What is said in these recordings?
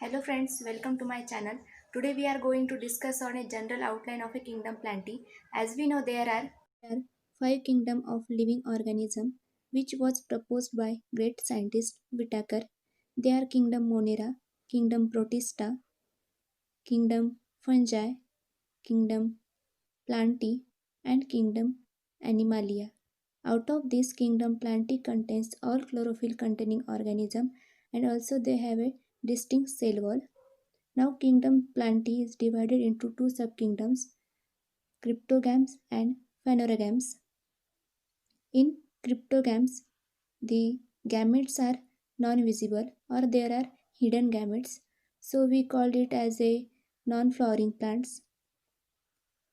Hello friends, welcome to my channel. Today we are going to discuss on a general outline of a kingdom plantae. As we know there are five kingdom of living organism which was proposed by great scientist Whitaker. They are kingdom Monera, kingdom Protista, kingdom Fungi, kingdom Plantae and kingdom Animalia. Out of this kingdom Plantae contains all chlorophyll containing organism and also they have a distinct cell wall. Now kingdom Plantae is divided into two subkingdoms, cryptogams and phanerogams. In cryptogams, the gametes are non-visible or there are hidden gametes, so we call it as a non-flowering plants,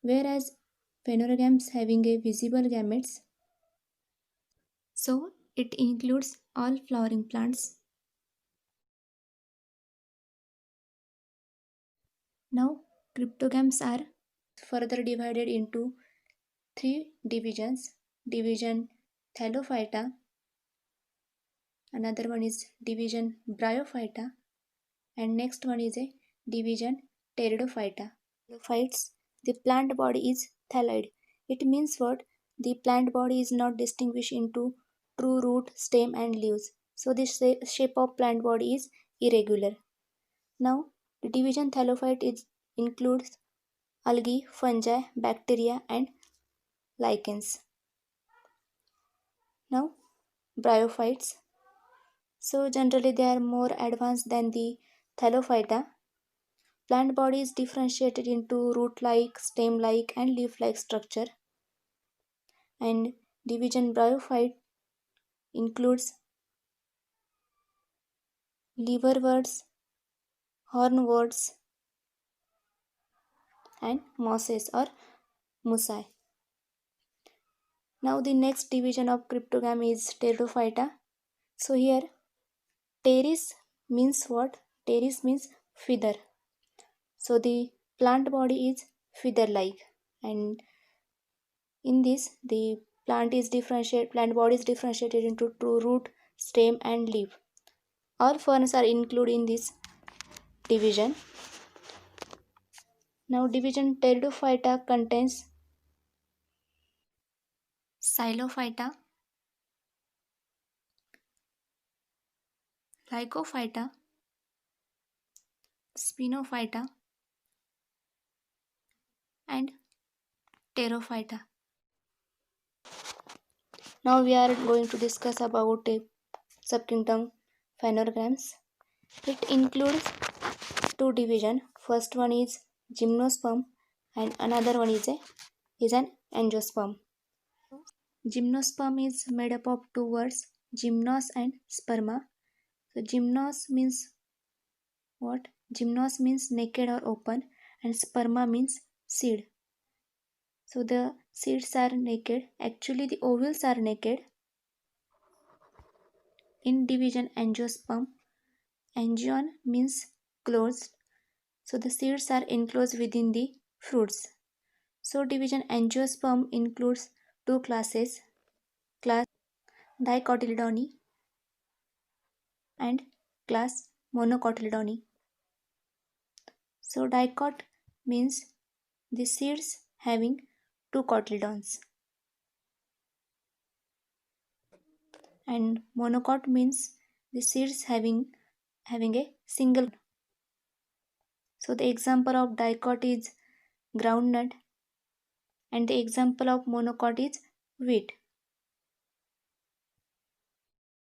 whereas phanerogams having a visible gametes, so it includes all flowering plants. Now cryptogams are further divided into three divisions. Division Thallophyta, another one is division Bryophyta, and next one is a division Pteridophyta. Phytes, the plant body is thalloid. It means what? The plant body is not distinguished into true root, stem and leaves. So the shape of plant body is irregular. Now the division Thallophyte includes algae, fungi, bacteria and lichens. Now bryophytes. So generally they are more advanced than the Thallophyta. Plant body is differentiated into root-like, stem-like and leaf-like structure. And division bryophyte includes liverworts, hornworts and mosses or musae. Now the next division of cryptogam is Pteridophyta. So here pteris means what? Pteris means feather. So the plant body is feather-like, and in this the plant body is differentiated into true root, stem and leaf. All ferns are included in this division. Now division Pteridophyta contains Xylophyta, Lycophyta, Spinophyta and Pterophyta. Now we are going to discuss about a subkingdom Phanerogams. It includes two divisions. First one is gymnosperm and another one is an angiosperm. Gymnosperm is made up of two words, gymnos and sperma. So gymnos means what? Gymnos means naked or open and sperma means seed. So the seeds are naked. Actually the ovules are naked. In division angiosperm, angion means closed. So the seeds are enclosed within the fruits. So division angiosperm includes two classes, class Dicotyledone and class Monocotyledone. So dicot means the seeds having two cotyledons and monocot means the seeds having a single. So the example of dicot is groundnut and the example of monocot is wheat.